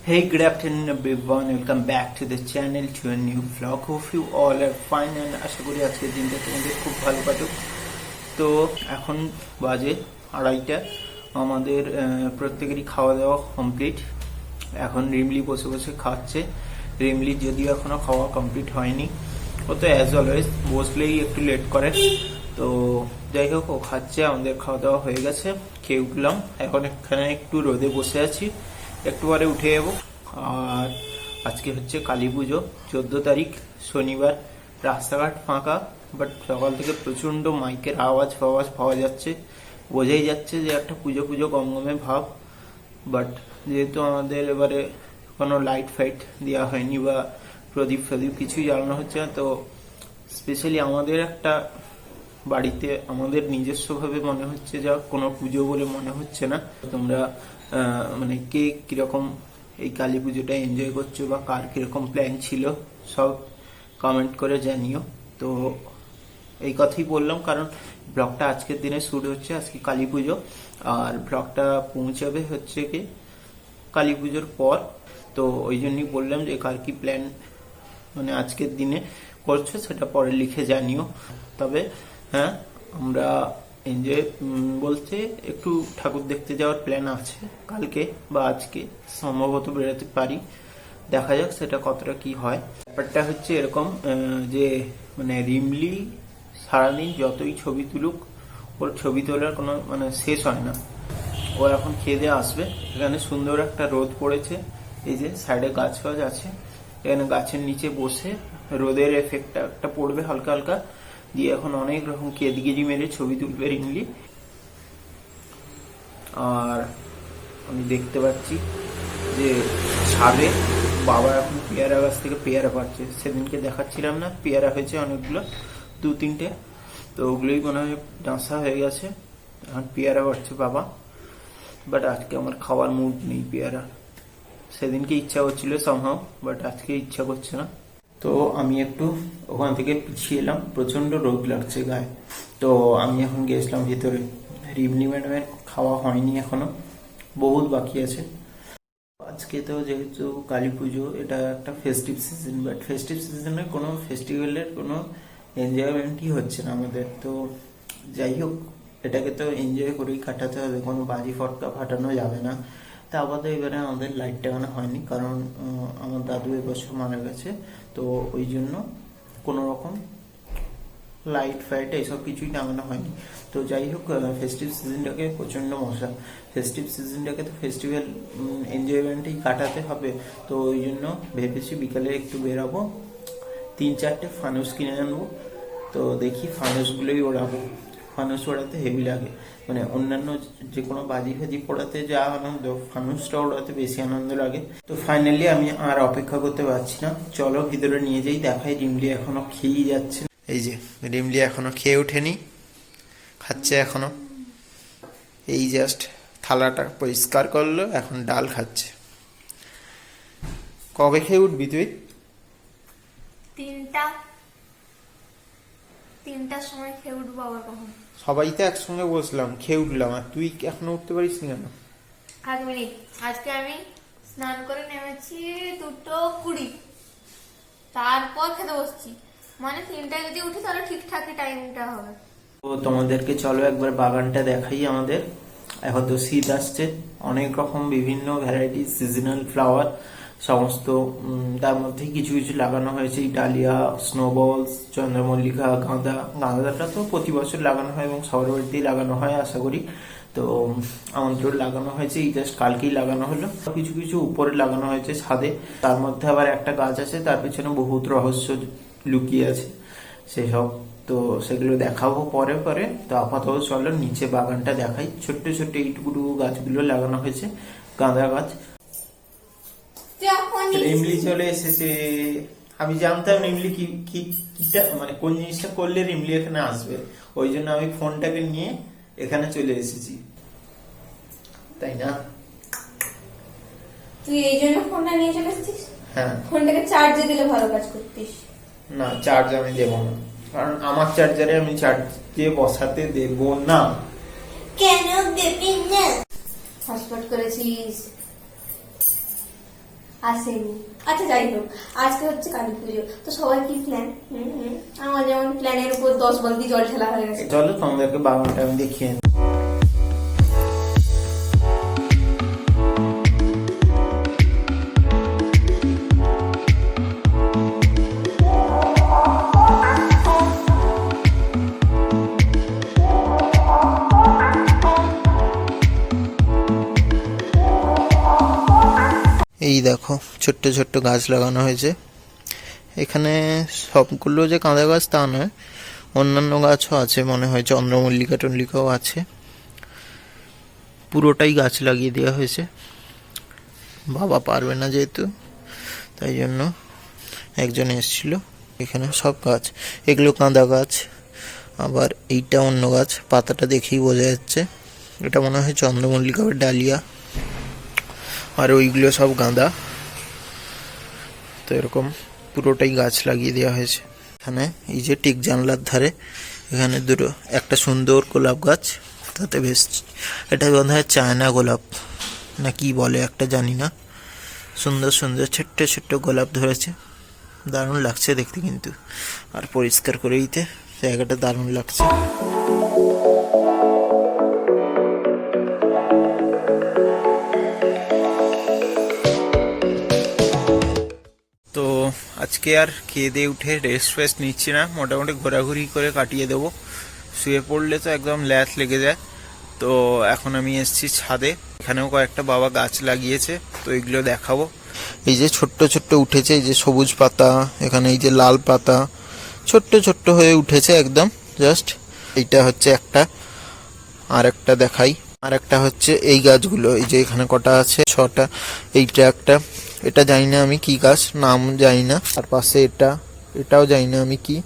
Hey, good afternoon everyone. Welcome back to the channel to a new vlog. Hope you all are fine and আশা করি আজকের দিনটা তোমাদের খুব ভালো কাটুক। তো এখন বাজে 2:30। আমাদের প্রত্যেকেরই খাওয়া দাওয়া কমপ্লিট। এখন রিমলি বসে বসে খাচ্ছে। রিমলি যদিও এখনো খাওয়া কমপ্লিট হয়নি, ও তো অ্যাজ অলওয়েজ বসলেই একটু লেট করে। তো যাই হোক, ও খাচ্ছে। আমাদের খাওয়া দাওয়া হয়ে গেছে, খেয়ে উঠলাম। এখন এখানে একটু রোদে বসে আছি, একটু পরে উঠে যাবো। আর আজকে হচ্ছে কালী পুজো, 14 তারিখ শনিবার। রাস্তাঘাট ফাঁকা, বাট সকাল থেকে প্রচন্ড মাইকের আওয়াজ পাওয়া যাচ্ছে। বোঝাই যাচ্ছে যে একটা পুজো পুজো গমগমে ভাব। বাট যেহেতু আমাদের এবারে কোনো লাইট ফাইট দেওয়া হয়নি বা প্রদীপ কিছুই জ্বালানো হচ্ছে না, তো স্পেশালি আমাদের একটা বাড়িতে আমাদের নিজস্বভাবে মনে হচ্ছে যা কোনো পুজো বলে মনে হচ্ছে না। তোমরা মানে কে কিরকম এই কালী পুজোটা এনজয় করছো বা কার কিরকম প্ল্যান ছিল সব কমেন্ট করে জানিও। তো এই কথাই বললাম, কারণ ব্লগটা আজকের দিনে শুট হচ্ছে, আজকে কালী পুজো। আর ব্লগটা পৌঁছাবে হচ্ছে কি কালী পুজোর পর। তো ওই জন্যই বললাম যে কার কি প্ল্যান মানে আজকের দিনে করছো সেটা পরে লিখে জানিও। তবে হ্যাঁ, আমরা এনজয় বলতে একটু ঠাকুর দেখতে যাওয়ার প্ল্যান আছে কালকে বা আজকে, সম্ভবত বেরোতে পারি। দেখা যাক সেটা কতটা কি হয়। ব্যাপারটা হচ্ছে এরকম যে মানে রিমলি সারাদিন যতই ছবি তুলুক, ওর ছবি তোলার কোনো মানে শেষ হয় না। ও এখন খেয়ে দিয়ে আসবে। এখানে সুন্দর একটা রোদ পড়েছে, এই যে সাইডে গাছ আছে, এখানে গাছের নিচে বসে রোদের এফেক্টটা একটা পড়বে হালকা হালকা দিয়ে এখন অনেক রকম কেদিগিরি মেরে ছবি তুলবে রিমলি। আর আমি দেখতে পাচ্ছি যে ছাদে বাবা এখন পেয়ারা গাছ থেকে পেয়ারা পাচ্ছে। সেদিনকে দেখাচ্ছিলাম না, পেয়ারা হয়েছে অনেকগুলো, 2-3টে। তো ওগুলোই মনে হয় ডাঁসা হয়ে গেছে, এখন পেয়ারা পাচ্ছে বাবা। বাট আজকে আমার খাওয়ার মুড নেই পেয়ারা। সেদিনকে ইচ্ছা করছিল সম্ভব, বাট আজকে ইচ্ছা করছে না। তো আমি একটু ওখান থেকে পিছিয়ে এলাম, প্রচন্ড রোদ লাগছে গায়ে। তো আমি এখন গেছিলাম ভিতরে। রিমলি ম্যাডামের খাওয়া হয়নি এখনো, বহুত বাকি আছে। আজকে তো যেহেতু কালী পুজো, এটা একটা ফেস্টিভ সিজন, বাট ফেস্টিভ সিজনে কোনো ফেস্টিভ্যালের কোনো এনজয়মেন্টই হচ্ছে না আমাদের। তো যাই হোক, এটাকে তো এনজয় করেই কাটাতে হবে, কোনো বাজি ফটকা ফাটানো যাবে না। তা আপাতত এবারে আমাদের লাইট টাঙানো হয়নি, কারণ আমার দাদু এবছর মারা গেছে। তো ওই জন্য কোনো রকম লাইট ফাইট এইসব কিছুই টাঙানো হয়নি। তো যাই হোক, ফেস্টিভ সিজনটাকে প্রচন্ড মশা, ফেস্টিভ সিজনটাকে তো ফেস্টিভ্যাল এনজয়মেন্টেই কাটাতে হবে। তো ওই জন্য ভেবেছি বিকালে একটু বেরাবো, 3-4টে ফানুস কিনে আনবো। তো দেখি ফানুসগুলোই ওড়াবো। ফানুস ওড়াতে হেভি লাগে, মানে অন্যান্য যে কোনো বাজি ফাজি পড়াতে যা আনন্দ, ফানুসটা ওড়াতে বেশি আনন্দ লাগে। তো ফাইনালি আমি আর অপেক্ষা করতে পারছি না, চলো ভিতরে নিয়ে যাই, দেখাই। রিমলি এখনো খেয়েই যাচ্ছে। এই যে রিমলি এখনো খেয়ে ওঠেনি, খাচ্ছে এখনো। এই জাস্ট থালাটা পরিষ্কার করলো, এখন ডাল খাচ্ছে। কবে খেয়ে উঠবি তুই? 3টার সময় খেয়ে উঠবো আবার। কখন? সবাই তো একসঙ্গে বসলাম, খেয়ে উঠলাম, আর তুই এখনো উঠতে পারিস নি কেন? 1 মিনিট, আজকে আমি স্নান করে নেমেছি 2:20, তারপর খেতে বসছি। মানে 3টায় যদি উঠি তাহলে ঠিকঠাকই টাইমটা হবে। তো তোমাদেরকে চলো একবার বাগানটা দেখাই আমাদের। এখন তো শীত আসছে, অনেক রকম বিভিন্ন ভ্যারাইটি সিজনাল ফ্লাওয়ার সমস্ত, তার মধ্যে কিছু কিছু লাগানো হয়েছে। ডালিয়া, স্নোবলস, চন্দ্রমল্লিকা, গাঁদাটা তো প্রতি বছর লাগানো হয় এবং সবার বাড়িতেই লাগানো হয় আশা করি। তো আমাদেরও লাগানো হয়েছে, এই জাস্ট কালকেই লাগানো হলো। কিছু কিছু উপরে লাগানো হয়েছে ছাদে, তার মধ্যে আবার একটা গাছ আছে, তার পিছনে বহুত রহস্য লুকিয়ে আছে সেসব। তো সেগুলো দেখাবো পরে পরে। তো আপাতত চলো নিচে বাগানটা দেখাই। ছোট্ট ছোট্ট এইটুকু গাছগুলো লাগানো হয়েছে, গাঁদা গাছ। রিমলি চলে এসেছে। আমি জানতাম রিমলি কিটা মানে কোন জিনিসটা করলে রিমলি এখানে আসবে, ওই জন্য আমি ফোনটাকে নিয়ে এখানে চলে এসেছি, তাই না? তুই এই জন্য ফোনটা নিয়ে চলে এসেছিস? হ্যাঁ। ফোনটাকে চার্জে দিলে ভালো কাজ করতিস। না, চার্জ আমি দেবো না, কারণ আমার চার্জারে আমি চার্জে বসাতে দেব না। কেন দেবি না? হটস্পট করেছিস? আসেনি। আচ্ছা যাই হোক, আজকে হচ্ছে কালী পুজো, তো সবাই কি প্ল্যান? আমার যেমন প্ল্যানের উপর 10 বালতি জল ঢালা হয়ে গেছে। চলো তোমাদেরকে বাগানটা আমি দেখিয়ে নিই। এই দেখো ছোট্ট ছোট্ট গাছ লাগানো হয়েছে এখানে। সবগুলো যে কাঁদা গাছ তা নয়, অন্যান্য গাছও আছে, মনে হয় চন্দ্রমল্লিকা টল্লিকাও আছে। পুরোটাই গাছ লাগিয়ে দেওয়া হয়েছে, বাবা পারবে না যেহেতু, তাই জন্য একজন এসেছিল। এখানে সব গাছ, এগুলো কাঁদা গাছ, আবার এইটা অন্য গাছ, পাতাটা দেখেই বোঝা যাচ্ছে এটা মনে হয় চন্দ্রমল্লিকা বা ডালিয়া, আর ওইগুলো সব গাঁদা। তো এরকম পুরোটাই গাছ লাগিয়ে দেওয়া হয়েছে। এখানে এই যে টিক জানলার ধারে এখানে দুটো, একটা সুন্দর গোলাপ গাছ, তাতে বেশ, এটা বোধ হয় চায়না গোলাপ না কি বলে একটা জানি না, সুন্দর সুন্দর ছোট্ট ছোট্ট গোলাপ ধরেছে, দারুণ লাগছে দেখতে কিন্তু, আর পরিষ্কার করে দিতে জায়গাটা দারুণ লাগছে। তো আজকে আর খেয়ে দিয়ে উঠে রেস্ট ফেস্ট নিচ্ছি না, মোটামুটি ঘোরাঘুরি করে কাটিয়ে দেবো। শুয়ে পড়লে তো একদম ল্যাথ লেগে যায়। তো এখন আমি এসেছি ছাদে, এখানেও কয়েকটা বাবা গাছ লাগিয়েছে, তো এগুলো দেখাবো। এই যে ছোট্ট ছোট্ট উঠেছে, এই যে সবুজ পাতা, এখানে এই যে লাল পাতা ছোট্ট ছোট্ট হয়ে উঠেছে একদম জাস্ট। এইটা হচ্ছে একটা, আর একটা দেখাই, আর একটা হচ্ছে এই গাছগুলো, এই যে এখানে কটা আছে, 6টা। এইটা একটা, এটা জানি না আমি কি গাছ, নাম জানি না। আর পাশে এটাও জানি না আমি কি।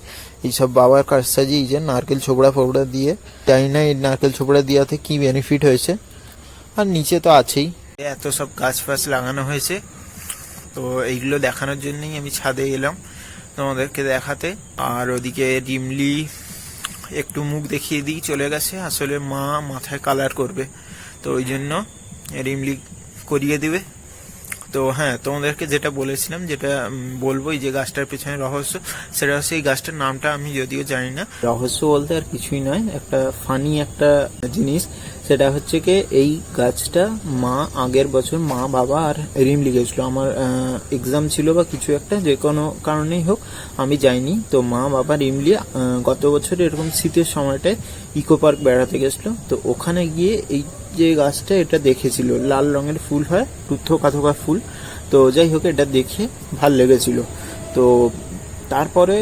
এইসব বাবার কাজ সাজি, এই যে নারকেল ছোবড়া ফোবড়া দিয়ে, জানি না এই নারকেল ছোবড়া দিয়াতে কি বেনিফিট হয়েছে। আর নিচে তো আছেই, এত সব গাছ ফাছ লাগানো হয়েছে। তো এইগুলো দেখানোর জন্যই আমি ছাদে এলাম তোমাদেরকে দেখাতে। আর ওদিকে রিমলি একটু মুখ দেখিয়ে দিই চলে গেছে, আসলে মা মাথায় কালার করবে, তো ওই জন্য রিমলি করিয়ে দিবে। তো হ্যাঁ, তোমাদেরকে যেটা বলেছিলাম, যেটা বলবো এই যে গাছটার পেছনে রহস্য, সেটা হচ্ছে এই গাছটার নামটা আমি যদিও জানি না। রহস্য বলতে আর কিছুই নয়, একটা ফানি একটা জিনিস, সেটা হচ্ছে কি এই গাছটা মা আগের বছর মা বাবা আর রিমলি গেছিল, আমার এক্সাম ছিল বা কিছু একটা, যে কোনো কারণেই হোক আমি যাইনি। তো মা বাবা রিমলি গত বছর এরকম শীতের সময়টায় ইকো পার্ক বেড়াতে গেছিল, তো ওখানে গিয়ে এই যে গাছটা এটা দেখেছিল, লাল রঙের ফুল হয়, থোকা থোকা ফুল। তো যাই হোক, এটা দেখে ভাল লেগেছিল। তো তারপরে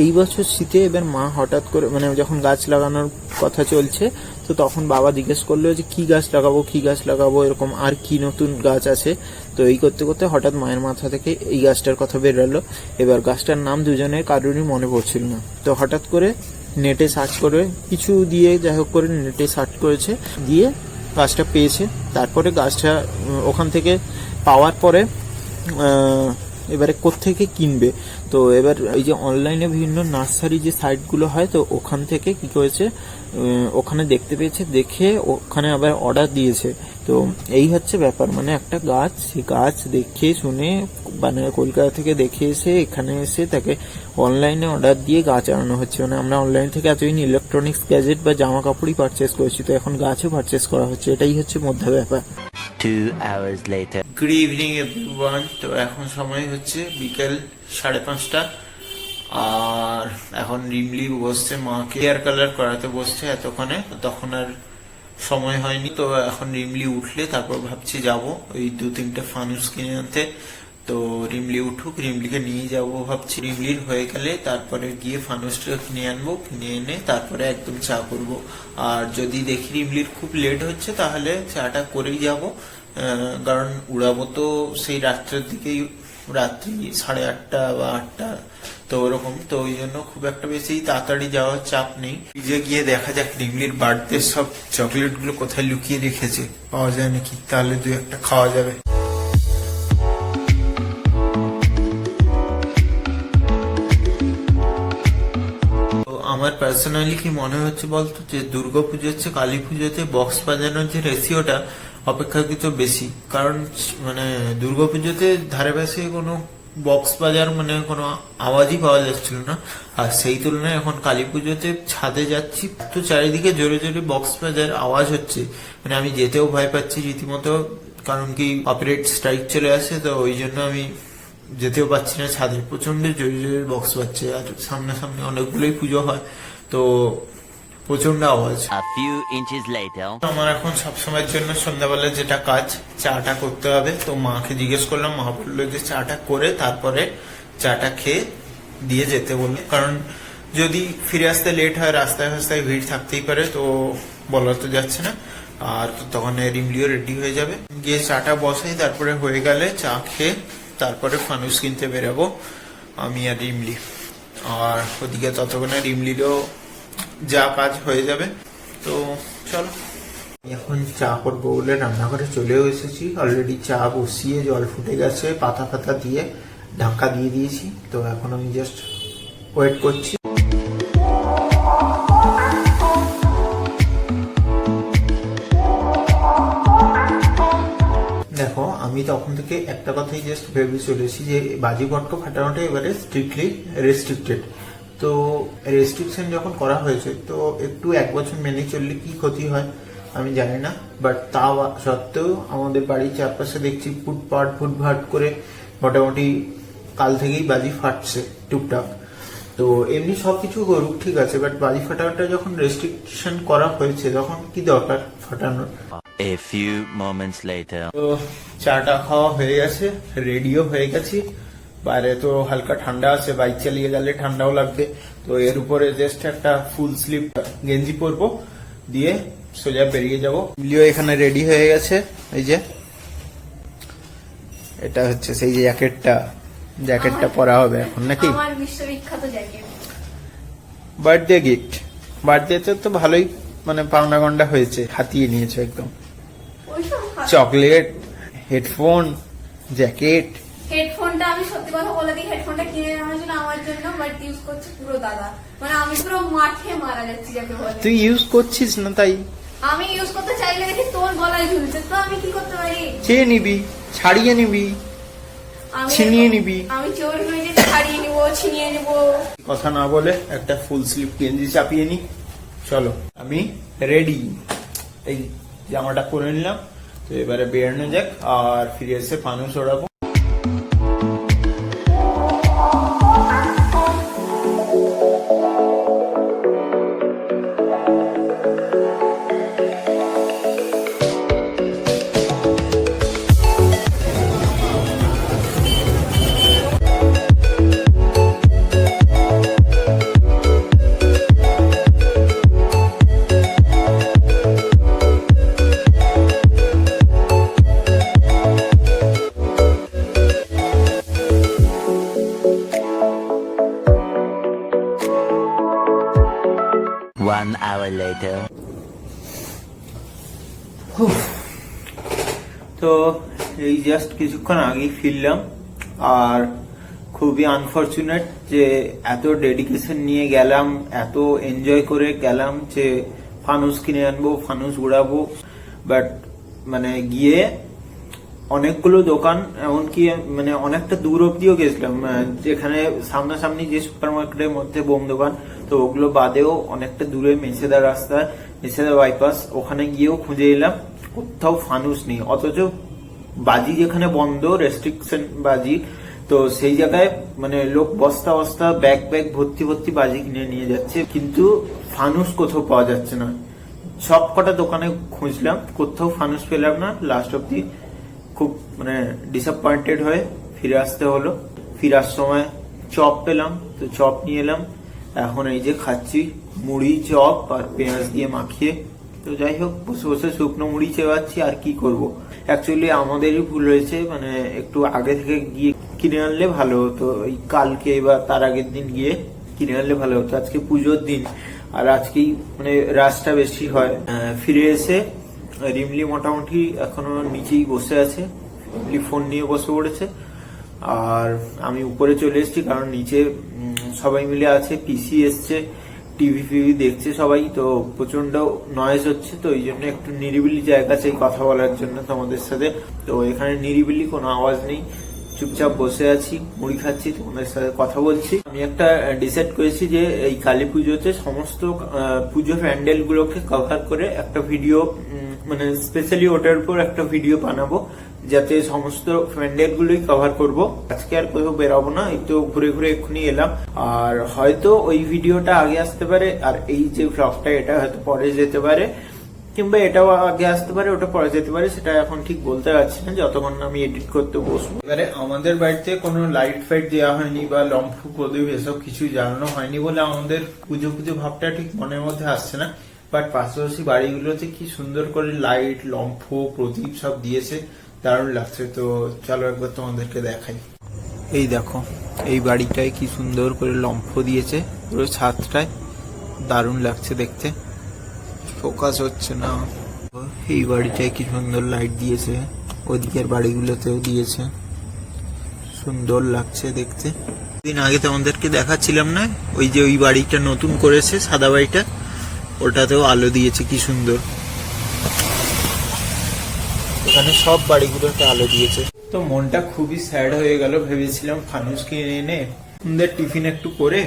এই বছর শীতে এবার মা হঠাৎ করে, মানে যখন গাছ লাগানোর কথা চলছে, তো তখন বাবা জিজ্ঞেস করলো যে কি গাছ লাগাবো এরকম, আর কি নতুন গাছ আছে। তো এই করতে করতে হঠাৎ মায়ের মাথা থেকে এই গাছটার কথা বেরোলো। এবার গাছটার নাম দুজনের কারোরই মনে পড়ছিল না, তো হঠাৎ করে নেটে সার্চ করে কিছু দিয়ে, যাই হোক করে নেটে সার্চ করেছে, দিয়ে গাছটা পেয়েছে। তারপরে গাছটা ওখান থেকে পাওয়ার পরে এবারে কোত্থেকে কিনবে, তো এবার এই যে অনলাইনে বিভিন্ন নার্সারি যে সাইটগুলো হয়, তো ওখান থেকে কি করেছে, ওখানে দেখতে পেয়েছে, দেখে ওখানে আবার অর্ডার দিয়েছে। তো এই হচ্ছে ব্যাপার, মানে একটা গাছ, সেই গাছ দেখে শুনে, মানে কলকাতা থেকে দেখে এসে এখানে এসে তাকে অনলাইনে অর্ডার দিয়ে গাছ আনানো হচ্ছে। মানে আমরা অনলাইন থেকে এতদিন ইলেকট্রনিক্স গ্যাজেট বা জামা কাপড়ই পারচেস করেছি, তো এখন গাছও পারচেস করা হচ্ছে, এটাই হচ্ছে মধ্যে ব্যাপার। 2 hours later. Good evening everyone. তো এখন সময় হচ্ছে বিকেল 5:30, আর এখন রিমলি বসছে মাকে হেয়ার কালার করাতে বসছে এতক্ষণে, তখন আর সময় হয়নি। তো এখন রিমলি উঠলে তারপর ভাবছি যাব ওই 2-3টে ফানুস কিনে আনতে। তো রিমলি উঠুক, রিমলিকে নিয়ে যাব ভাবছি, রিমলির হয়ে গেলে তারপরে গিয়ে ফানুসটা কিনে আনবো, কিনে এনে তারপরে একদম চা করব। আর যদি দেখি রিমলির খুব লেট হচ্ছে তাহলে চাটা করেই যাব, কারণ উড়াবো তো সেই রাত্রের দিকেই, রাত্রি 8:30 বা 8টা, তো ওরকম। তো ওই জন্য খুব একটা বেশি তাড়াতাড়ি যাওয়ার চাপ নেই। যে গিয়ে দেখা যাক রিমলির বার্থডে সব চকলেট গুলো কোথায় লুকিয়ে রেখেছে, পাওয়া যায় নাকি, তাহলে 2-1টা খাওয়া যাবে। আমার পার্সোনালি কি মনে হচ্ছে বলতো, যে দুর্গাপুজোর চেয়ে কালী পুজোতে বক্স বাজানোর যে রেশিওটা অপেক্ষাকৃত বেশি, কারণ মানে দুর্গাপুজোতে ধারে পাশে কোনো বক্স বাজার মানে কোনো আওয়াজই পাওয়া যাচ্ছিল না, আর সেই তুলনায় এখন কালী পুজোতে ছাদে যাচ্ছি তো চারিদিকে জোরে জোরে বক্স বাজার আওয়াজ হচ্ছে, মানে আমি যেতেও ভয় পাচ্ছি রীতিমতো, কারণ কি কপিরাইট স্ট্রাইক চলে আসে, তো ওই জন্য আমি যেতেও পাচ্ছি না ছাদে, প্রচন্ড জোরে জোরে বক্স বাজছে, আর সামনে অনেকগুলোই পুজো হয় তো প্রচন্ড আওয়াজ। A few inches later. আমার এখন সবসময়ের জন্য সন্ধ্যাবেলা যেটা কাজ, চাটা করতে হবে। তো মাকে জিজ্ঞেস করলাম, মা বললো যে চাটা করে তারপরে চাটা খেয়ে দিয়ে যেতে বললো, কারণ যদি ফিরে আসতে লেট হয় রাস্তায় রাস্তায় ভিড় থাকতেই পারে, তো বলা তো যাচ্ছে না। আর তখন রিমলিও রেডি হয়ে যাবে, গিয়ে চাটা বসাই, তারপরে হয়ে গেলে চা খেয়ে তারপরে ফানুস কিনতে বেরাবো আমি আর রিমলি, আর ওদিকে ততক্ষণে রিমলিরও যা কাজ হয়ে যাবে। তো চলো, এখন চা করবো বলে রান্নাঘরে চলেও এসেছি, অলরেডি চা বসিয়ে জল ফুটে গেছে, পাতা ফাতা দিয়ে ঢাকা দিয়ে দিয়েছি, তো এখন আমি জাস্ট ওয়েট করছি। দেখো, আমি তখন থেকে একটা কথাই জাস্ট ভেবে চলেছি যে বাজি পটকা ফাটানোটা এবারে স্ট্রিক্টলি রেস্ট্রিক্টেড। তো রেস্ট্রিকশন যখন করা হয়েছে তো একটু এক বছর মেনে চললে কি ক্ষতি হয় আমি জানি না, বাট তা সত্ত্বেও আমাদের বাড়ির চারপাশে দেখছি ফুটভাট করে মোটামুটি কাল থেকেই বাজি ফাটছে টুকটাক। তো এমনি সবকিছু করুক ঠিক আছে, বাট বাজি ফাটানোটা যখন রেস্ট্রিকশন করা হয়েছে তখন কি দরকার ফাটানোর। A few moments later. তো চাটা খাওয়া হয়ে গেছে, রেডিও হয়ে গেছি, বাইরে তো হালকা ঠান্ডা আছে, বাইক চালিয়ে গেলে ঠান্ডাও লাগবে, তো এর উপরে জাস্ট একটা ফুল স্লিভ গেঞ্জি পরবো, দিয়ে সোজা বেরিয়ে যাব। লিও এখানে রেডি হয়ে গেছে, এই যে এটা হচ্ছে সেই যে জ্যাকেটটা পরা হবে এখন নাকি, আমার বিশ্ববিখ্যাত জ্যাকেট, বার্থডে গিফট। বার্থডেতে তো ভালোই মানে পাওনা গন্ডা হয়েছে, হাতিয়ে নিয়েছে একদম, ওইসব চকলেট, হেডফোন, জ্যাকেট। হেডফোনটা আমি সত্যি কথা বলে দিই, হেডফোনটা কিনে নেওয়ার জন্য আমার জন্য, বাট ইউজ করছে পুরো দাদা, মানে আমি পুরো মাঠে মারা যাচ্ছি যাকে বলে। তুই ইউজ করছিস না তাই আমি ইউজ করতে চাইলে দেখি তোর গলায় ঝুলছে, তো আমি কি করতে পারি? চেয়ে নিবি, ছাড়িয়ে নিবি, আমি ছিনিয়ে নিবি। আমি চোর হয়ে যে ছাড়িয়ে নিবো, ছিনিয়ে নিবো। কথা না বলে একটা ফুল স্লিভ গেঞ্জি চাপিয়ে নি, চলো আমি রেডি। এই জামাটা পরে নিলাম, তো এবারে বেরোনো যাক, আর ফিরে এসে ফানুস ওড়াবো। One hour later. তো এই জাস্ট কিছুক্ষণ আগেই ফিরলাম, আর খুবই আনফরচুনেট যে এত ডেডিকেশন নিয়ে গেলাম, এত এনজয় করে গেলাম যে ফানুস কিনে আনবো, ফানুস উড়াবো, বাট মানে গিয়ে অনেকগুলো দোকান, এমনকি মানে অনেকটা দূর অব্দিও গেছিলাম, যেখানে সামনাসামনি যে সুপার মার্কেটের মধ্যে বোম দোকান, তো ওগুলো বাদেও অনেকটা দূরে মেছেদা রাস্তা, মেছেদা বাইপাস, ওখানে গিয়েও খুঁজে এলাম, কোথাও ফানুস নেই। অথচ বাজি যেখানে বন্ধ, রেস্ট্রিকশন বাজি, তো সেই জায়গায় মানে লোক বস্তা বস্তা ব্যাগ ভর্তি বাজি কিনে নিয়ে যাচ্ছে, কিন্তু ফানুস কোথাও পাওয়া যাচ্ছে না। সব কটা দোকানে খুঁজলাম, কোথাও ফানুস পেলাম না। লাস্ট অব্দি খুব মানে ডিসঅ্যাপয়েন্টেড হয়ে ফিরে আসতে হলো। ফিরার সময় চপ পেলাম, তো চপ নিয়ে এলাম, এখন এই যে খাচ্ছি মুড়ি চপ আর পেঁয়াজ দিয়ে মাখিয়ে। তো যাই হোক, বসে বসে শুকনো মুড়ি চেবাচ্ছি, আর কি করব। অ্যাকচুয়ালি আমাদেরই ভুল হয়েছে, মানে একটু আগে থেকে গিয়ে কিনে আনলে ভালো হতো, এই কালকে বা তার আগের দিন গিয়ে কিনে আনলে ভালো হতো। আজকে পুজোর দিন, আর আজকেই মানে রাশটা বেশি হয়। ফিরে এসে রিমলি মোটামুটি এখনো নিচেই বসে আছে, রিমলি ফোন নিয়ে বসে পড়েছে, আর আমি উপরে চলে এসেছি, কারণ নিচে সবাই মিলে আছে, পিসি এসছে, টিভি ফিভি দেখছে সবাই, তো প্রচন্ড নয়েজ হচ্ছে, তো এই জন্য একটু নিরিবিলি জায়গা চাই কথা বলার জন্য তোমাদের সাথে। তো এখানে নিরিবিলি, কোনো আওয়াজ নেই, চুপচাপ বসে আছি, মুড়ি খাচ্ছি, তোমাদের সাথে কথা বলছি। আমি একটা ডিসাইড করেছি যে এই কালী পুজোতে সমস্ত পুজো প্যান্ডেল গুলোকে কভার করে একটা ভিডিও, মানে স্পেশালি ওটার উপর একটা ভিডিও বানাবো, যাতে সমস্ত প্যান্ডেল গুলোই কভার করব। আজকে আর কোথাও বেরাবো না, এই তো ঘুরে ঘুরে এক্ষুনি এলাম। আর হয়তো ওই ভিডিওটা আগে আসতে পারে, আর এই যে ভ্লগটা এটা হয়তো পরে যেতে পারে, কিংবা এটাও আগে আসতে পারে, ওটা পরে যেতে পারে, সেটা এখন ঠিক বলতে পারছি না যতক্ষণ না আমি এডিট করতে বসবো। এবারে আমাদের বাড়িতে কোনো লাইট ফাইট দেওয়া হয়নি বা লম্ফ প্রদীপ এসব কিছু জ্বালানো হয়নি বলে আমাদের পুজো পুজো ভাবটা ঠিক মনের মধ্যে আসছে না। বাট পাশাপাশি বাড়িগুলোতে কি সুন্দর করে লাইট, লম্ফ, প্রদীপ সব দিয়েছে, দারুণ লাগছে। তো চলো একবার তোমাদেরকে দেখাই। এই দেখো, এই বাড়িটায় কি সুন্দর করে লম্ফ দিয়েছে পুরো ছাদটায়, দারুণ লাগছে দেখতে। ফোকাস হচ্ছে না। এই বাড়িটায় কি সুন্দর লাইট দিয়েছে, ওদিকের বাড়িগুলোতেও দিয়েছে, সুন্দর লাগছে দেখতে। দিন আগে তোমাদেরকে দেখাচ্ছিলাম না, ওই যে ওই বাড়িটা নতুন করেছে সাদা বাড়িটা, ওটাতেও আলো দিয়েছে কি সুন্দর। এখানে সব বাড়িগুলোতে আলো দিয়েছে। তো মনটা খুবই স্যাড হয়ে গেল, ভেবেছিলাম ফানুস কিনে এনে আমাদের টিফিন একটু করে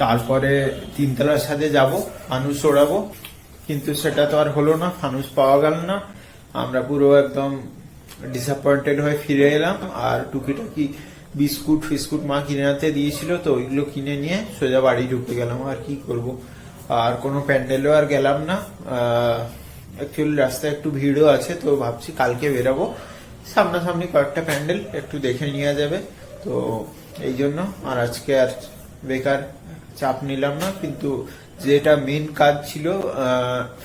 তারপরে তিনতলার ছাদে যাব, ফানুস ওড়াবো, কিন্তু সেটা তো আর হলো না, ফানুস পাওয়া গেল না। আমরা পুরো একদম ডিসঅ্যাপয়েন্টেড হয়ে ফিরে এলাম। আর টুকিটাকি বিস্কুট ফিস্কুট মা কিনে আনতে দিয়েছিল, তো ওইগুলো কিনে নিয়ে সোজা বাড়ি ঢুকে গেলাম। আর কি করব, আর কোনো প্যান্ডেলও আর গেলাম না। অ্যাকচুয়ালি রাস্তায় একটু ভিড়ও আছে, তো ভাবছি কালকে বেরাবো, সামনাসামনি কয়েকটা প্যান্ডেল একটু দেখে নেওয়া যাবে। তো এই জন্য আর আজকে আর বেকার চাপ নিলাম না, কিন্তু যেটা মেন কাজ ছিল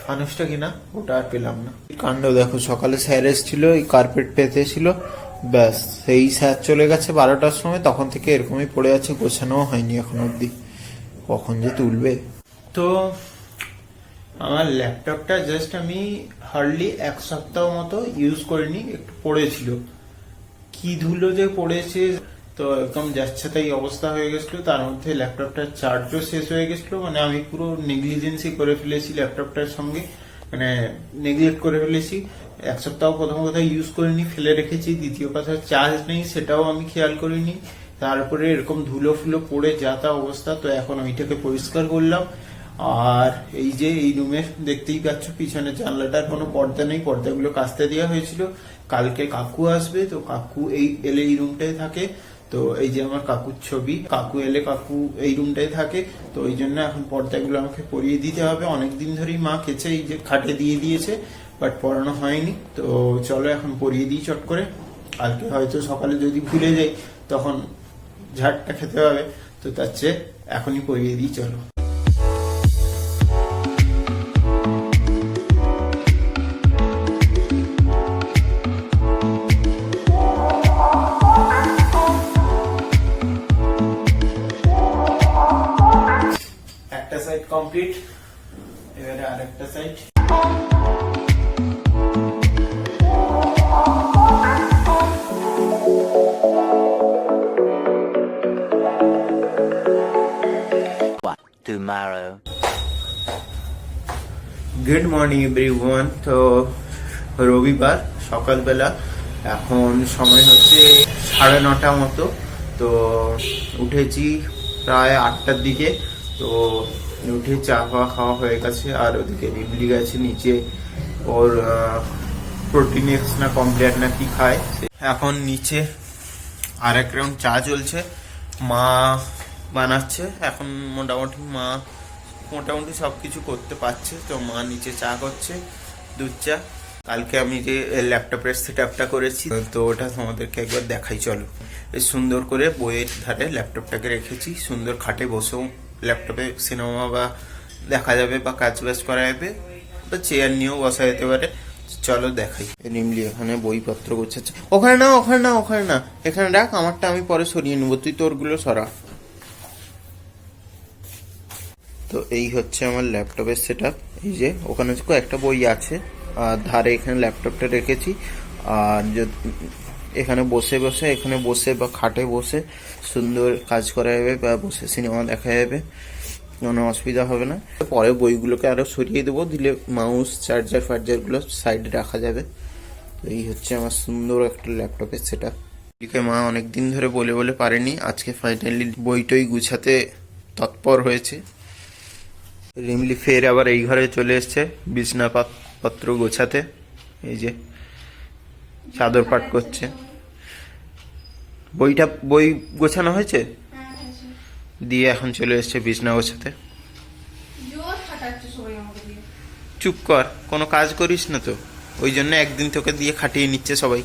ফানুসটা কিনা, ওটা আর পেলাম না। কাণ্ড দেখো, সকালে স্যার এসেছিল, এই কার্পেট পেতে ছিল, ব্যাস সেই স্যার চলে গেছে 12টার সময়, তখন থেকে এরকমই পড়ে আছে, গোছানো হয়নি এখন অব্দি, কখন যে তুলবে। তো আমার ল্যাপটপটা জাস্ট আমি হার্ডলি 1 সপ্তাহ মতো ইউজ করিনি, একটু পড়েছিল, কি ধুলো যে পড়েছে, তো একদম যাচ্ছে তাই অবস্থা হয়ে গেছিল। তার মধ্যে ল্যাপটপটার চার্জও শেষ হয়ে গেছিল, মানে আমি পুরো নেগলিজেন্সি করে ফেলেছি ল্যাপটপটার সঙ্গে, মানে নেগলেক্ট করে ফেলেছি। 1 সপ্তাহ প্রথম কথা ইউজ করিনি, ফেলে রেখেছি। দ্বিতীয় কথা, চার্জ নেই, সেটাও আমি খেয়াল করিনি। তারপরে এরকম ধুলো ফুলো পড়ে যা তা অবস্থা। তো এখন ওইটাকে পরিষ্কার করলাম। আর এই যে এই রুমের দেখতেই পাচ্ছ পিছনে জানলাটার কোনো পর্দা নেই, পর্দাগুলো কাচতে দেওয়া হয়েছিল। কালকে কাকু আসবে, তো কাকু এলে এই রুমটাই থাকে। তো এই যে আমার কাকুর ছবি, কাকু এলে কাকু এই রুমটাই থাকে। তো ওই জন্য এখন পর্দাগুলো আমাকে পরিয়ে দিতে হবে। অনেকদিন ধরেই মা কেচে এই যে খাটে দিয়ে দিয়েছে, বাট পরানো হয়নি। তো চলো এখন পরিয়ে দিই চট করে, কালকে হয়তো সকালে যদি ভুলে যাই তখন ঝাড়টা খেতে হবে। তো তার চেয়ে এখনই পরিয়ে দিই, চলো। একটা সাইড কমপ্লিট, এবারে আরেকটা side. Tomorrow. Good morning everyone. তো রবিবার সকালবেলা, এখন সময় হচ্ছে 9:30 মতো। তো উঠেছি প্রায় 8টার দিকে। তো উঠে চা খাওয়া হয়ে গেছে, আর ওদিকে রিবলি গেছে নিচে, ওর প্রোটিন এক্স না কমপ্লিট না কি খায়। এখন নিচে আর এক রাউন্ড চা চলছে, মা বানাচ্ছে। এখন মোটামুটি সবকিছু করতে পারছে। তো মা নিচে চা করছে, দুধ চা। কালকে আমি যে ল্যাপটপের সেটআপটা করেছি, তো ওটা তোমাদেরকে একবার দেখাই, চলো। সুন্দর করে বইয়ের ধারে ল্যাপটপটাকে রেখেছি, সুন্দর খাটে বসেও ল্যাপটপে সিনেমা বা দেখা যাবে বা কাজ বাজ করা যাবে, বা চেয়ার নিয়েও বসা যেতে পারে। চলো দেখাই। নিমলি এখানে বইপত্র গোছাচ্ছে। ওখানে না, এখানে রাখ, আমারটা আমি পরে সরিয়ে নেবো, তুই তোরগুলো সরা। তো এই হচ্ছে আমার ল্যাপটপের সেটআপ। এই যে ওখানে একটা বই আছে, আর ধারে এখানে ল্যাপটপটা রেখেছি। আর এখানে বসে বা খাটে বসে সুন্দর কাজ করা যাবে, বা বসে সিনেমা দেখা যাবে। কোনো অসুবিধা হবে না। পরে বইগুলোকে আরো সরিয়ে দেবো, দিলে মাউস চার্জার ফার্জার গুলো সাইডে রাখা যাবে। তো এই হচ্ছে আমার সুন্দর একটা ল্যাপটপের সেটআপ। মা অনেকদিন ধরে বলে বলে পারেনি, আজকে ফাইনালি বইটই গুছাতে তৎপর হয়েছে। রিমলি ফের আবার এই ঘরে চলে এসছে বিছনা পত্র গোছাতে। এই যে চাদর পাট করছে। বই গোছানো হয়েছে, দিয়ে এখন চলে এসছে বিছনা গোছাতে। চুপ কর, কোনো কাজ করিস না তো, ওই জন্য একদিন তোকে দিয়ে খাটিয়ে নিচ্ছে সবাই।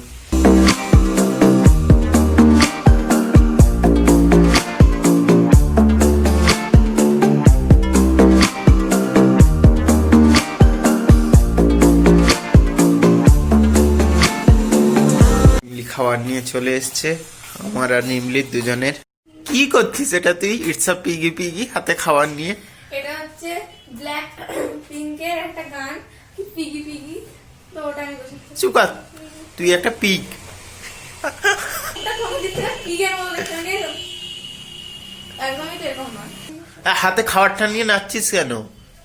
খাবার নিয়ে চলে এসছে আমার আর নিমলির দুজনের। কি করছিস এটা তুই? ইটস আ পিগি পিগি, হাতে খাবার নিয়ে। এটা হচ্ছে ব্ল্যাক পিঙ্কের একটা গান, পিগি পিগি, তো ওটা আমি বলছি। চুকাত, তুই একটা পিগ। একদমই তো এরকম নয়। হাতে খাবারটা নিয়ে নাচছিস কেন?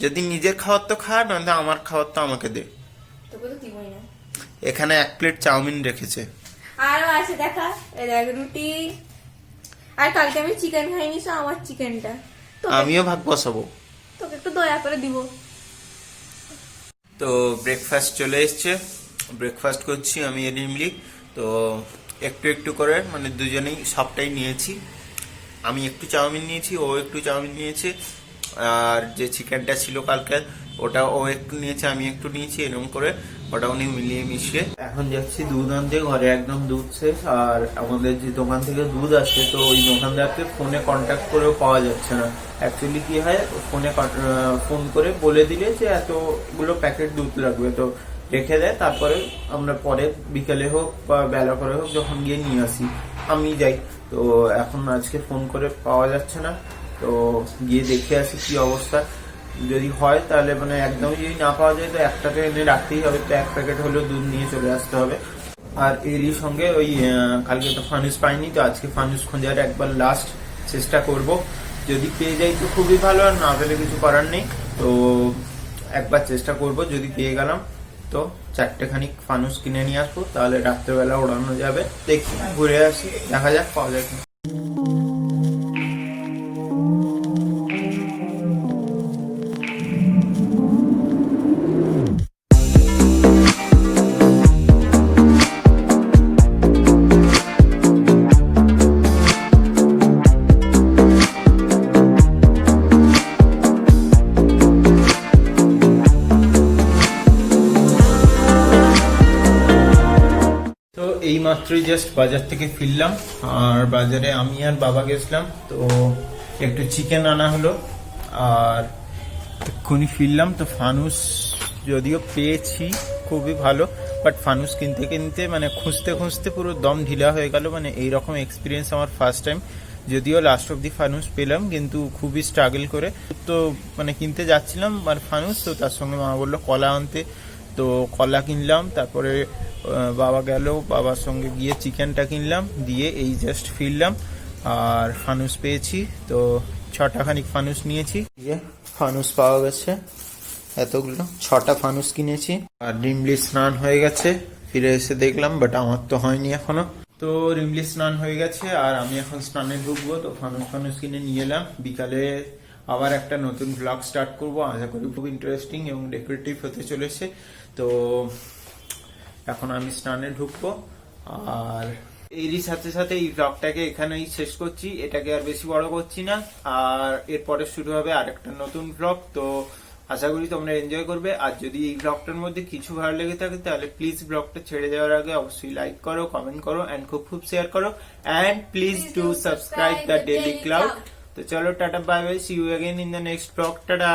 যদি নিজের খাবার তো খা, নয়তো আমার খাবার তো আমাকে দে। তোকে তো দিবই না। এখানে 1 প্লেট চাউমিন রেখেছে। আরো আছে দেখা, এই দেখ রুটি। আর কালকে আমি চিকেন খাইনি, তো আমার চিকেনটা আমিও ভাগ বসাবো, তোকে একটু দয়া করে দিব। তো ব্রেকফাস্ট চলে এসছে, ব্রেকফাস্ট করছি আমি আর নিমলি। তো একটু একটু করে মানে দুজনেই সবটাই নিয়েছি। আমি একটু চাউমিন নিয়েছি, ও একটু চাউমিন নিয়েছে, আর যে চিকেনটা ছিল কালকে ওটা ও একটু নিয়েছে, আমি একটু নিয়েছি, এরকম করে ওটা উনি মিলিয়ে মিশিয়ে। এখন যাচ্ছি দুধ আনতে, ঘরে একদম দুধ শেষ। আর আমাদের যে দোকান থেকে দুধ আসে, তো ওই দোকানদারকে ফোনে কন্ট্যাক্ট করেও পাওয়া যাচ্ছে না। অ্যাকচুয়ালি কি হয়, ফোনে ফোন করে বলে দিলে যে এতগুলো প্যাকেট দুধ লাগবে, তো রেখে দেয়। তারপরে আমরা পরে বিকেলে হোক বা বেলা করে হোক যখন গিয়ে নিয়ে আসি, আমি যাই। তো এখন আজকে ফোন করে পাওয়া যাচ্ছে না, তো গিয়ে দেখে আসি কি অবস্থা। যদি হয় তাহলে মানে একদমই যদি না পাওয়া যায়, তো একটাকে এনে রাখতেই হবে, তো 1 প্যাকেট হলেও দুধ নিয়ে চলে আসতে হবে। আর এরই সঙ্গে ওই কালকে তো ফানুস পাইনি, তো আজকে ফানুস খোঁজার একবার লাস্ট চেষ্টা করব। যদি পেয়ে যাই তো খুবই ভালো, আর না পেলে কিছু করার নেই। তো একবার চেষ্টা করব, যদি পেয়ে গেলাম তো 4টেখানি ফানুস কিনে নিয়ে আসবো, তাহলে রাত্রেবেলা ওড়ানো যাবে। দেখি, ঘুরে আসি, দেখা যাক পাওয়া যায়। এই মাত্রই জাস্ট বাজার থেকে ফিরলাম, আর বাজারে আমি আর বাবা গেছিলাম, তো একটু চিকেন আনা হলো। আর এক্ষুনি ফিরলাম, তো ফানুস যদিও পেয়েছি খুবই ভালো, বাট ফানুস কিনতে কিনতে মানে খুঁজতে খুঁজতে পুরো দম ঢিলা হয়ে গেল। মানে এইরকম এক্সপিরিয়েন্স আমার ফার্স্ট টাইম। যদিও লাস্ট অব দি ফানুস পেলাম, কিন্তু খুবই স্ট্রাগল করে। তো মানে কিনতে যাচ্ছিলাম আর ফানুস, তো তার সঙ্গে মা বললো কলা আনতে, তো কলা কিনলাম। তারপরে বাবা গেল, বাবার সঙ্গে গিয়ে চিকেনটা কিনলাম, দিয়ে এই জাস্ট ফিরলাম। আর ফানুস পেয়েছি, তো 6টা খানিক ফানুস নিয়েছি। ফানুস পাওয়া গেছে এতগুলো, 6টা ফানুস কিনেছি। আর রিমলি স্নান হয়ে গেছে, ফিরে এসে দেখলাম, বাট আমার তো হয়নি এখনো। তো রিমলি স্নান হয়ে গেছে, আর আমি এখন স্নানে ঢুকবো। তো ফানুস কিনে নিয়ে এলাম। বিকালে আবার একটা নতুন ব্লগ স্টার্ট করবো, আশা করি খুব ইন্টারেস্টিং এবং ডেকোরেটিভ হতে চলেছে। তো এখন আমি স্নানে ঢুকবো, আর এরই সাথে সাথে এই ব্লগটাকে এখানেই শেষ করছি। এটাকে আর বেশি বড় করছি না, আর এরপরে শুরু হবে আরেকটা নতুন ব্লগ। তো আশা করি তোমরা এনজয় করবে। আর যদি এই ব্লগটার মধ্যে কিছু ভালো লেগে থাকে, তাহলে প্লিজ ব্লগটা ছেড়ে দেওয়ার আগে অবশ্যই লাইক করো, কমেন্ট করো, এন্ড খুব শেয়ার করো, and please do subscribe the Daily Cloud. তো চলো, tata, bye bye, see you again in the next blog, tata.